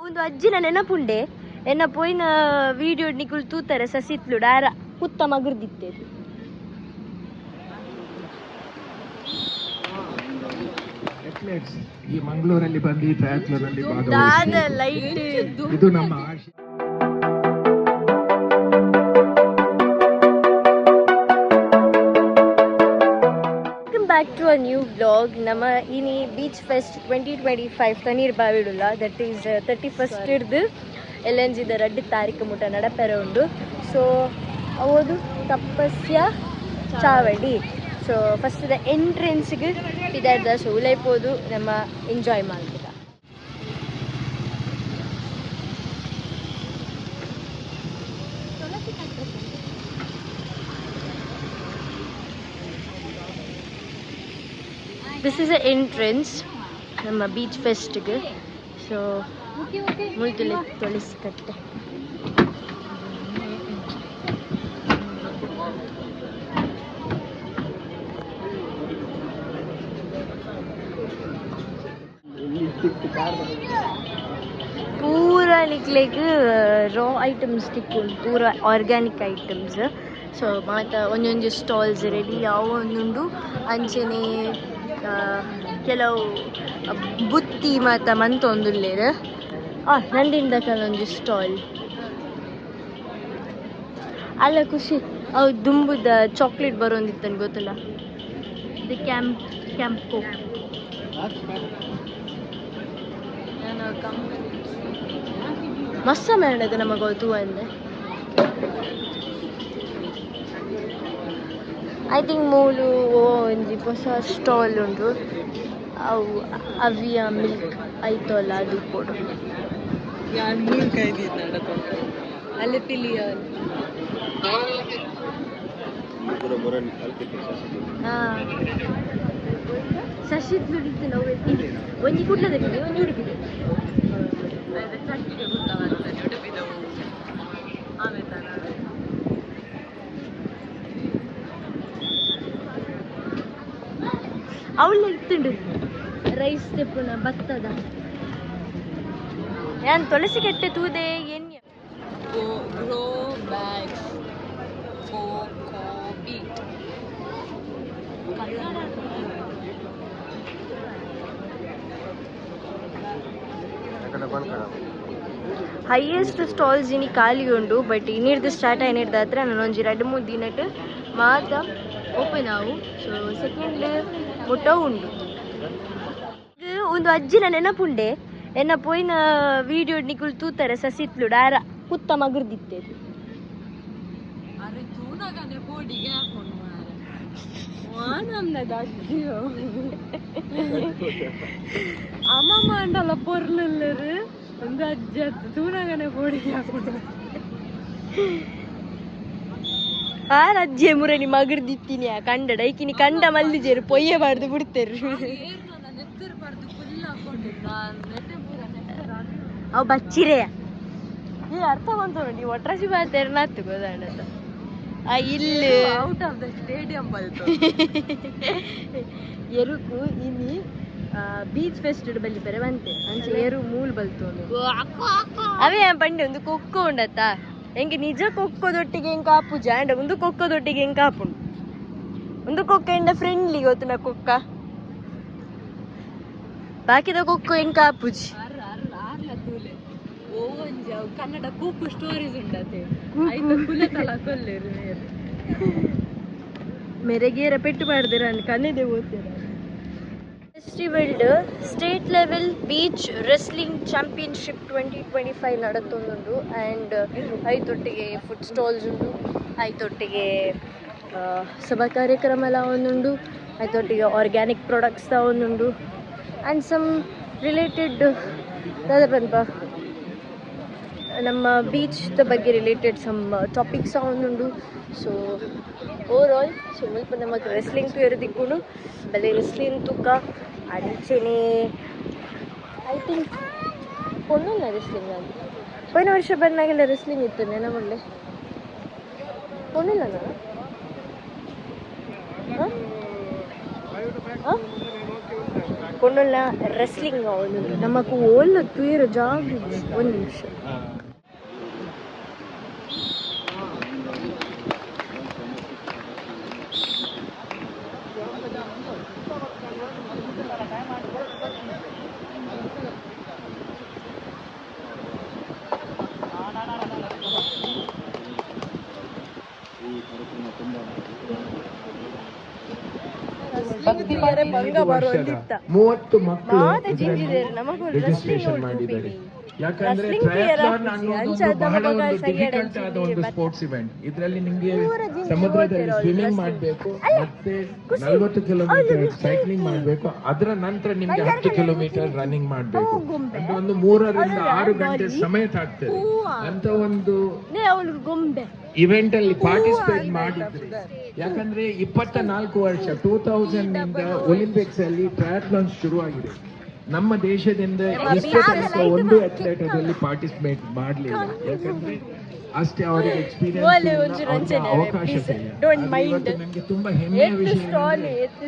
ಒಂದು ಅಜ್ಜಿನ ನೆನಪುಂಡೆ ಎನ್ನ ಪೋಯಿನ ವಿಡಿಯೋ ನಿಕುಲ್ ತೂತಾರೆ ಸಸಿತ್ಲು ಡಾರ ಕುತ್ತ ಮಗರ್ದಿತ್ತೆ ಈ ಮಂಗಳೂರಲ್ಲಿ ಬಂದು ಈ ಟ್ರಯಾಥ್ಲಾನ್‌ನಲ್ಲಿ ಭಾಗವಹಿಸಿ ಇದು ನಮ್ಮ ಆಶಯ. Back to a new vlog. ನಮ್ಮ ಇನಿ ಬೀಚ್ ಫೆಸ್ಟ್ 2025 ತನೀರ್ ಬಾವಿಡುಲ್ಲ ದಟ್ ಈಸ್ 31st ಇರ್ದು LNG ದ 2 ತಾರೀಕು ಮುಟ ನಡಪೆರ ಉಂಡು. ಸೊ ಅವದು ತಪಸ್ಯ ಚಾವಡಿ. ಸೊ ಫಸ್ಟ್ ದ ಎಂಟ್ರೆನ್ಸ್ಗೆ ಇದಾದ ಸೊ ಉಲೈಪೋದು ನಮ್ಮ ಎಂಜಾಯ್ ಮಾಡ್ತೀರ. This is the entrance ನಮ್ಮ ಬೀಚ್ ಫೆಸ್ಟ್ಗೆ. ಸೊ ಮುಳ್ತುಲೆ ತೊಳಿಸ್ಕಟ್ಟೆ ಪೂರ ನಿಕ್ಲೆಗ್ ರಾ ಐಟಮ್ಸ್ ತಿಕ್ಕೊಂಡು ಪೂರ ಆರ್ಗ್ಯಾನಿಕ್ ಐಟಮ್ಸ್. ಸೊ ಮಾತ ಒಂದೊಂದು ಸ್ಟಾಲ್ಸ್ ರೆಡಿ ಯಾವ ಒಂದುಂಡು ಅಂಚನೆ ಕೆಲವು ಬುತ್ತಿ ಮಾತ ಮಂತೊಂದುಲ್ಲೇರು ನಂದಿಂದ ಕೆಲವೊಂದು ಸ್ಟಾಲ್ ಅಲ್ಲ ಖುಷಿ ಅವು ದುಂಬುದ ಚಾಕ್ಲೇಟ್ ಬರೋಂದಿತ್ತನ್ ಗೊತ್ತಲ್ಲ ಇದು ಕ್ಯಾಂಪೋ ಮಸ್ತ ಮೇಡದ ನಮಗೆ ತೂ ಅಂದೆ ಐ ಥಿಂಕ್ ಮೂಲು ಒಂಜಿ ಹೊಸ ಸ್ಟಾಲ್ ಉಂಟು ಅವು ಅವಿಯ ಮಿಲ್ಕ್ ಐತಲ್ಲ ಅದು ಕೊಡು ಅಲ್ಲಿ ಪಿಲಿಯನ್ ಶಶಿತ್ ನುಡಿತು ನಾವು ಒಂಜಿ ಕುಡ್ಲದಕ್ಕೆ ಒಂಜಿ ಹುಡುಗಿದೆ ಅವಳ ಇತ್ತುಂಡು ರೈಸ್ ತೆಪ್ಪುನ ಭತ್ತದ ಏನ್ ತುಳಸಿ ಕೆಟ್ಟೆ ತೂದೆ ಎಣ್ಣೆ ಗ್ರೋ ಬ್ಯಾಗ್ಸ್ ಹೈಯೆಸ್ಟ್ ಸ್ಟಾಲ್ಸ್ ಇನಿ ಖಾಲಿ ಉಂಡು ಬಟ್ ಇನ್ನಿರ್ದು ಸ್ಟಾರ್ಟ್ ಏನಿರ್ದ ಹತ್ರ ನಾನೊಂಜಿ 2-3 ದಿನಟ್ಟು ಮಾತ ಓಪನ್ ಆವು. ಸೊ ಸೆಕೆಂಡ್ ಮುಟ್ಟ ಉಂಡು. ಒಂದು ಅಜ್ಜಿನ ನೆನಪುಂಡೆ ಎನ್ನ ಪೋಯಿನ ವಿಡಿಯೋ ನಿಕುಲ್ ತೂತಾರೆ ಸಸಿತ್ಲು ಡಾರ ಕುತ್ತ ಮಗರ್ದಿತ್ತೆ ಅಮ್ಮಮ್ಮ ಅಂಡಲ್ಲ ಪೊರ್ಲರು ಒಂದು ಅಜ್ಜಿ ಅತ್ತು ತೂನಾಗನೆ ಪೋಡಿಗೆ ಹಾಕೊಂಡು ಅಜ್ಜಿ ಮುರಣಿ ಮಗರ್ದಿತ್ತೀನಿ ಕಂಡ ಐಕಿನಿ ಕಂಡ ಮಲ್ಲಿಜೇರು ಪೊಯ್ಯಬಾರ್ದು ಬಿಡ್ತೇರು ಅವು ಬಚ್ಚಿರೇ ಈ ಅರ್ಥ ಬಂತು ನೋಡಿ ಒಟ್ರಾಸಿ ಬಾತೇರು ನಾತು ಗೋದಾಂಡ ಇಲ್ಲಿ ಔಟ್ ಆಫ್ ದ ಸ್ಟೇಡಿಯಂ ಬಂತು ಎರುಕು ಇನಿ ಬೀಚ್ ಫೆಸ್ಟ್ ಬಲ್ಲಿ ಬೇರೆ ಬಂತೆ ಅಂಚೆ ಏರು ಮೂಲ್ ಬಲ್ತು ಅವೇ ಪಂಡೆ ಒಂದು ಕೊಕ್ಕೋ ಉಂಡತ್ತ ಹೆಂಗೆ ನಿಜ ಕೊಕ್ಕೋದೊಟ್ಟಿಗೆ ಹೆಂಗೆ ಕಾಪುಜ ಅಂಡ ಒಂದು ಕೊಕ್ಕೋದೊಟ್ಟಿಗೆ ಹೆಂಗೆ ಕಾಪುಂಡು ಒಂದು ಕೊಕ್ಕ ಎಂಡ ಫ್ರೆಂಡ್ಲಿ ಗೊತ್ತು ನಾ ಕೊಕ್ಕ ಬಾಕಿದ ಕೊಕ್ಕೋ ಹೆಂಗೆ ಕಾಪುಜಿ ಕನ್ನಡ ಕೂಪು ಸ್ಟೋರೀಸ್ ಉಂಡತೆ ಮೆರೆಗೇರ ಪೆಟ್ಟು ಮಾಡಿದಿರ ಕನ್ನಡೆ ಓದ್ತೀರ. Festival state level beach wrestling championship 2025 ನಡತೊಂದುಂಡು ಆ್ಯಂಡ್ ಐತೊಟ್ಟಿಗೆ ಫುಡ್ ಸ್ಟಾಲ್ಸ್ ಉಂಡು ಐತೊಟ್ಟಿಗೆ ಸಭಾ ಕಾರ್ಯಕ್ರಮ ಎಲ್ಲ ಒಂದುಂಡು ಐತೊಟ್ಟಿಗೆ ಆರ್ಗ್ಯಾನಿಕ್ ಪ್ರಾಡಕ್ಟ್ಸ್ ಒಂದುಂಡು ಆ್ಯಂಡ್ ಸಮ್ ರಿಲೇಟೆಡ್ ಬಂಪ ನಮ್ಮ ಬೀಚ್ ಬಗ್ಗೆ ರಿಲೇಟೆಡ್ ಸಮ್ ಟಾಪಿಕ್ಸ್ ಒಂದುಂಡು. ಸೊ ಓವರ್ ಆಲ್ ಸೊ ಮುಲ್ಪ ನಮಗೆ ರೆಸ್ಲಿಂಗ್ ತೂ ಇರೋದಿಕ್ಕೂ ಬಲೆ ರೆಸ್ಲಿಂಗ್ ತೂಕ ಅಂಚೆನೆ ಐ ಥಿಂಕ್ ಒಂದೊಂದ ರೆಸ್ಲಿಂಗ್ ಅಂತ ಹೋಯ್ನ ವರ್ಷ ಬಂದಾಗೆಲ್ಲ ರೆಸ್ಲಿಂಗ್ ಇತ್ತು ನೆನಮೊಳ್ಳೆ ಒಂದಿಲ್ಲ ನಾನು ಕೊಂಡೊಲ್ಲ ರೆಸ್ಲಿಂಗ್ ಅವನು ನಮకు ಓಲ್ ತುಯಿರ ಜಾಗ ಒಂದು ನಿಮಿಷ ಭಂಗ ಬರುವಂತಿತ್ತ 30 ಮಕ್ಕಳು ಮಾತೆ ಜಿಂಜಿದೇರು ನಮಗೂ ರಿಜಿಸ್ಟ್ರೇಷನ್ ಮಾಡಿದ್ದಾರೆ. ಯಾಕಂದ್ರೆ ಟ್ರಯಾಥ್ಲಾನ್ ಅನ್ನೋದು ಬಹಳ ಒಂದು ಡಿಫಿಕಲ್ಟ್ ಆದ ಒಂದು ಸ್ಪೋರ್ಟ್ಸ್ ಇವೆಂಟ್. ಇದರಲ್ಲಿ ನಿಮಗೆ ಸಮುದ್ರದಲ್ಲಿ ಸ್ವಿಮ್ಮಿಂಗ್ ಮಾಡಬೇಕು, ಮತ್ತೆ 40 ಕಿಲೋಮೀಟರ್ ಸೈಕ್ಲಿಂಗ್ ಮಾಡಬೇಕು, ಅದರ ನಂತರ ನಿಮ್ಗೆ 10 ಕಿಲೋಮೀಟರ್ ರನ್ನಿಂಗ್ ಮಾಡಬೇಕು. ಅದು ಒಂದು 3 ರಿಂದ 6 ಗಂಟೆ ಸಮಯ ತಾಗ್ತದೆ ಅಂತ ಒಂದು ಇವೆಂಟ್ ಅಲ್ಲಿ ಪಾರ್ಟಿಸಿಪೇಟ್ ಮಾಡಿದ್ರಿ. ಯಾಕಂದ್ರೆ 24 ವರ್ಷ 2000 ನಿಂದ ಒಲಿಂಪಿಕ್ಸ್ ಅಲ್ಲಿ ಟ್ರಯಾಥ್ಲಾನ್ ಶುರುವಾಗಿದೆ. ನಮ್ಮ ದೇಶದಿಂದ ಇಷ್ಟು ತನಕ ಒಂದು ಅಥ್ಲೆಟ್ ಅದರಲ್ಲಿ ಪಾರ್ಟಿಸಿಪೇಟ್ ಮಾಡಲಿಲ್ಲ. ಯಾಕಂದ್ರೆ ಅಷ್ಟೇ ಅವರಿಗೆ ಎಕ್ಸ್ಪೀರಿಯನ್ಸ್ ಅವಕಾಶ ನನಗೆ ತುಂಬಾ ಹೆಮ್ಮೆಯ ವಿಷಯ.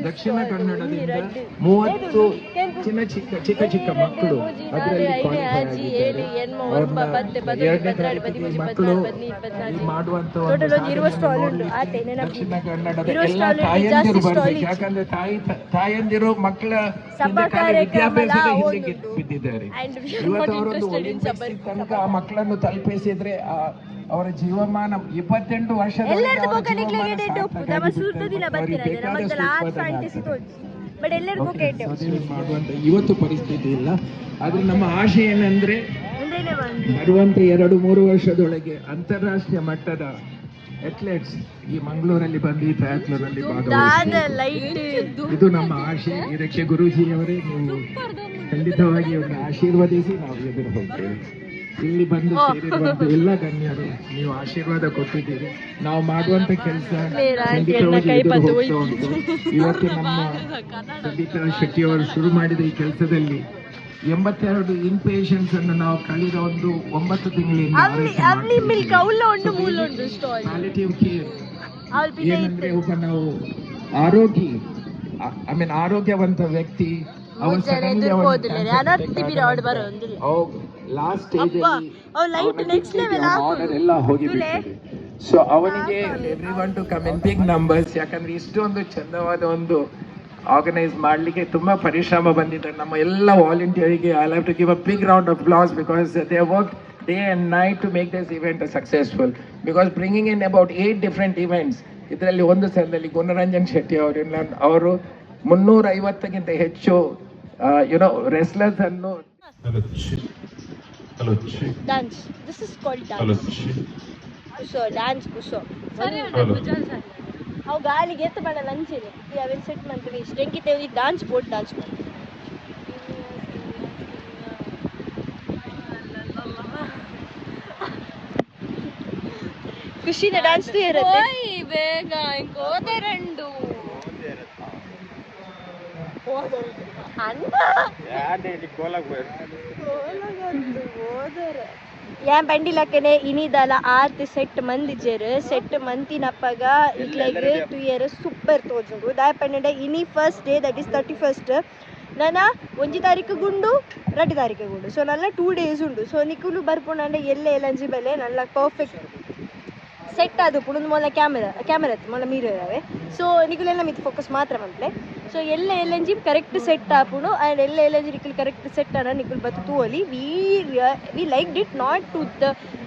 ದಕ್ಷಿಣ ಕನ್ನಡದಿಂದ 30 ಚಿಕ್ಕ ಚಿಕ್ಕ ಮಕ್ಕಳು ಅದರಲ್ಲಿ ಮಕ್ಕಳು ಮಾಡುವಂತ ದಕ್ಷಿಣ ಕನ್ನಡದ ಎಲ್ಲ ತಾಯಂದಿರು ಬರ್ಬೇಕು. ಯಾಕಂದ್ರೆ ತಾಯಂದಿರು ಮಕ್ಕಳ ವಿದ್ಯಾಭ್ಯಾಸದ ಹಿಂದೆ ಬಿದ್ದಿದ್ದಾರೆ. ಇವತ್ತು ಅವರೊಂದು ಒಲಿಂಪಿಕ್ಸ್ ತನಕ ಆ ಮಕ್ಕಳನ್ನು ತಲುಪಿಸಿದ್ರೆ ಅವರ ಜೀವಮಾನ 28 ವರ್ಷದ ಮಾಡುವಂತ ಇವತ್ತು ಪರಿಸ್ಥಿತಿ ಇಲ್ಲ. ಆದ್ರೆ ನಮ್ಮ ಆಶೆ ಏನಂದ್ರೆ ಬರುವಂತ 2-3 ವರ್ಷದೊಳಗೆ ಅಂತಾರಾಷ್ಟ್ರೀಯ ಮಟ್ಟದ ಅಥ್ಲೆಟ್ಸ್ ಈ ಮಂಗಳೂರಲ್ಲಿ ಬಂದು ಈ ಟ್ರಯಾಥ್ಲಾನ್ ಅಲ್ಲಿ ಭಾಗವಹಿಸಿ ಇದು ನಮ್ಮ ಆಶೆ. ಇದಕ್ಕೆ ಗುರೂಜಿಯವರೇ ನೀವು ಖಂಡಿತವಾಗಿ ಒಂದು ಆಶೀರ್ವದಿಸಿ ನಾವು ಎದುರು ಹೋಗ್ತೇವೆ. ಇಲ್ಲಿ ಬಂದು ಸೇರಿರುವಂತ ಎಲ್ಲ ಗಣ್ಯರು ನೀವು ಆಶೀರ್ವಾದ ಕೊಟ್ಟಿದ್ದೀರಿ. ನಾವು ಮಾಡುವಂತ ಕೆಲಸ ಖಂಡಿತವಾಗಿ ಎದುರು ಹೋಗ್ತಾ ಉಂಟು. ಇವತ್ತು ನಮ್ಮ ಸಂಗೀತಾ ಶೆಟ್ಟಿ ಅವರು ಶುರು ಮಾಡಿದ ಈ ಕೆಲಸದಲ್ಲಿ 82 ಇನ್ ಪೇಷಂಟ್ಸ್ ಅನ್ನು ನಾವು ಕಳೆದ ಒಂದು 9 ತಿಂಗಳಿಂದ ಪ್ಯಾಲಿಯೇಟಿವ್ ಕೇರ್ ಏನಂದ್ರೆ ಒಬ್ಬ ನಾವು ಆರೋಗ್ಯವಂತ ವ್ಯಕ್ತಿ ಲಾಸ್ಟ್ ಸ್ಟೇಜ್ ಆರ್ಡರ್ ಎಲ್ಲ ಹೋಗಿಬಿಟ್ಟಿದೆ. ಸೊ ಅವನಿಗೆ everyone to come in big numbers. ಯಾಕಂದ್ರೆ ಇಷ್ಟೊಂದು ಚಂದವಾದ ಒಂದು ಆರ್ಗನೈಸ್ ಮಾಡ್ಲಿಕ್ಕೆ ತುಂಬಾ ಪರಿಶ್ರಮ ಬಂದಿದ್ದಾರೆ ನಮ್ಮ ಎಲ್ಲ ವಾಲಂಟಿಯರಿಗೆ. I have to give a big round of applause because they work day and night to make this event successful. Because bringing in about 8 different events. ಇದರಲ್ಲಿ ಒಂದು ಸ್ಥಳದಲ್ಲಿ ಗುಣರಂಜನ್ ಶೆಟ್ಟಿ ಅವರು 350ಕ್ಕಿಂತ ಹೆಚ್ಚು ರೆಸ್ಲರ್ಸ್ ಅನ್ನು dance. This is called dance. Kuso dance kuso. ಅವು ಗಾಳಿಗೆ ಎತ್ತು ಬೇಡ ಲಂಚಿದೆ ಅವೆಲ್ಲ ಸೆಟ್ ಮಾಡ್ತೀವಿ. ಇಷ್ಟು ಹೆಂಗಿದ್ದೇವೆ ಡಾನ್ಸ್ ಬೋರ್ಡ್ ಡಾನ್ಸ್ ಮಾಡಿ ಖುಷಿನ ಡಾನ್ಸ್ ಇರುತ್ತೆ ಬೇಗ ಹೋದೆರಂಡು ಏನ್ ಬಂಡಿಲಕ್ಕನೆ ಇನಿದಲ್ಲ 6 ಸೆಟ್ ಮಂದಿಜರು ಸೆಟ್ ಮಂತಿನಪ್ಪಗ ಇಟ್ಲಾಗ 2 ಇಯರ್ ಸೂಪರ್ ತೋಜುಂಡು ದಾಯ ಪನ್ನಡ ಇನಿ first day that is 31st ನನ್ನ 1 ತಾರೀಕು ಗುಂಡು 2 ತಾರೀಕು ಗುಂಡು. ಸೊ ನಲ್ಲ 2 days ಉಂಡು. ಸೊ ನಿಕುಲು ಬರ್ಪುಂಡ ಎಲ್ಲೆ ಎಲಿಜಿಬಲ್ ನಲ್ಲ ಪರ್ಫೆಕ್ಟ್ ಸೆಟ್ ಅದು ಪುಣದ ಮೊಲ ಕ್ಯಾಮೆರಾ ಮೊಲ ಮೀರು ಇದಾವೆ. ಸೊ ನಿಕುಲೆಲ್ಲ ಮಿತ್ ಫೋಕಸ್ ಮಾತ್ರ ಮಂತ್ಲೆ. ಸೊ ಎಲ್ಲ ಎಲ್ಎನ್ಜಿ ಕರೆಕ್ಟ್ ಸೆಟ್ ಆಪುಣು ಆ್ಯಂಡ್ ಎಲ್ಲ ಎಲ್ಎನ್ಜಿ ನಿಕುಲ್ ಕರೆಕ್ಟ್ ಸೆಟ್ ಅನ್ನ ನಿಕುಲ್ ಬತ್ತು ತೂವಲಿ we like did not to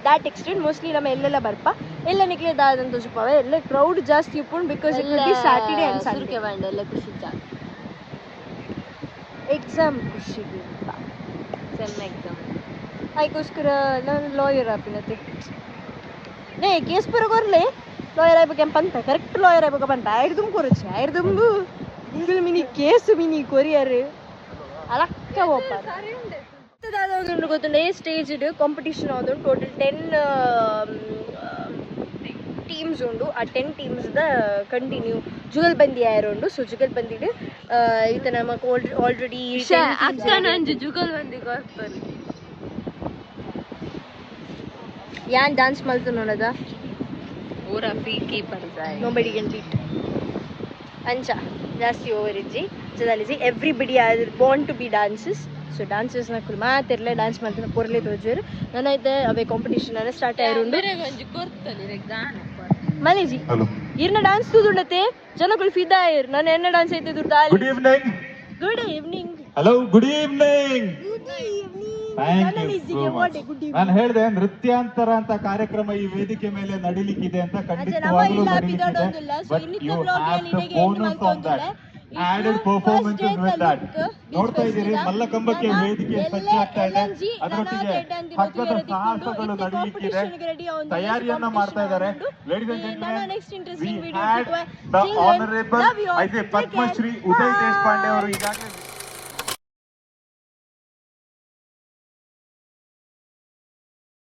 that extent. Mostly ನಮ್ಮ ಎಲ್ಲೆಲ್ಲ ಬರ್ಪ ಎಲ್ಲ ನಿಕ್ಲೆ ದಾದಂತ ಜುಪ್ಪವೆ ಎಲ್ಲ ಕ್ರೌಡ್ ಜಾಸ್ತಿ ಇಪ್ಪುಂಡು because it will be Saturday and Sunday ಎಲ್ಲ ಖುಷಿ ಜಾಗ ಎಕ್ಸಾಮ್ ಖುಷಿ ಸೆಮ್ ಎಕ್ಸಾಮ್ ಅದಕ್ಕೋಸ್ಕರ ನಾನು ಲಾಯರ್ ಆಪಿನತ್ತೆ ನೇ ಕೇಸ್ ಬರೋರ್ಲೆ ಲಾಯರ್ ಆಗ್ಬೇಕೆ ಪಂತ ಕರೆಕ್ಟ್ ಲಾಯರ್ ಆಗ್ಬೇಕ ಪಂತ ಆಯ್ದು ಕೊರಚೆ ಆಯ್ದು ಇಂಗ್ಲ ಮಿನಿ ಕೇಸು ಮಿನಿ ಕೊರಿಯರ್ ಅಲಕ್ಕ ಹೋಗ್ತಾರೆ ಗೊತ್ತುಂಡೆ ಸ್ಟೇಜ್ ಕಾಂಪಿಟೇಷನ್ ಆದೊಂದು ಟೋಟಲ್ 10 ಟೀಮ್ಸ್ ಉಂಡು. ಆ 10 ಟೀಮ್ಸ್ದ ಕಂಟಿನ್ಯೂ ಜುಗಲ್ ಬಂದಿ ಆಯರುಂಡು. ಸೊ ಜುಗಲ್ ಬಂದಿಡು ಈತ ನಮಕ್ ಆಲ್ರೆಡಿ ಅಕ್ಕ ನಂಜು ಜುಗಲ್ ಬಂದಿ ಗೊತ್ತಲ್ಲಿ ಯಾನ್ ಡಾನ್ಸ್ ಮಲ್ತು ನೋಡದ ಊರ ಪೀಕಿ ಬರ್ದಾಯ್ ನೊಬಡಿ ಕ್ಯಾನ್ ಬೀಟ್ ಅಂಚ ಜಾಸ್ತಿ ಓವರ್ ಇಜ್ಜಿ ಜೊತೆ everybody are bound to be dances so ಡಾನ್ಸಸ್ನ ಕುಲ್ ಮಾತಿರಲೇ ಡಾನ್ಸ್ ಮಾಡ್ತಾನೆ ಪೊರ್ಲೆ ತೋಜರು ನನ್ನೈತೆ ಅವೇ ಕಾಂಪಿಟೇಷನ್ ಅನ್ನ ಸ್ಟಾರ್ಟ್ ಆಯ್ರುಂಡು ಮಲೇಜಿ ಇರ್ನ ಡಾನ್ಸ್ ತೂದುಂಡತೆ ಜನಗಳು ಫಿದಾ ಇರ್ ನಾನು ಎನ್ನ ಡಾನ್ಸ್ ಐತೆ ದುಡ್ಡು good evening good evening hello good evening ನಾನು ಹೇಳಿದೆ ನೃತ್ಯಾಂತರ ಅಂತ ಕಾರ್ಯಕ್ರಮ ಈ ವೇದಿಕೆ ಮೇಲೆ ನಡೀಲಿಕ್ಕಿದೆ ಅಂತ ಖಂಡಿತವಾಗ್ಲೂ ನಡೀಲಿಕ್ಕಿದೆ but you have to bonus on that added performances with that ನೋಡ್ತಾ ಇದ್ದೀರಿ ಮಲ್ಲಕಂಬಕ್ಕೆ ವೇದಿಕೆ ಸಜ್ಜಾಗ್ತಾ ಇದೆ ಅದರೊಟ್ಟಿಗೆ ಹಗ್ಗದ ಸಾಹಸಗಳು ನಡೀಲಿಕ್ಕಿದೆ ತಯಾರಿಯನ್ನ ಮಾಡ್ತಾ ಇದ್ದಾರೆ ladies and gentlemen we had the honourable I say Padmashri Uday Deshpande ಅವರು ಈಗಾಗಲೇ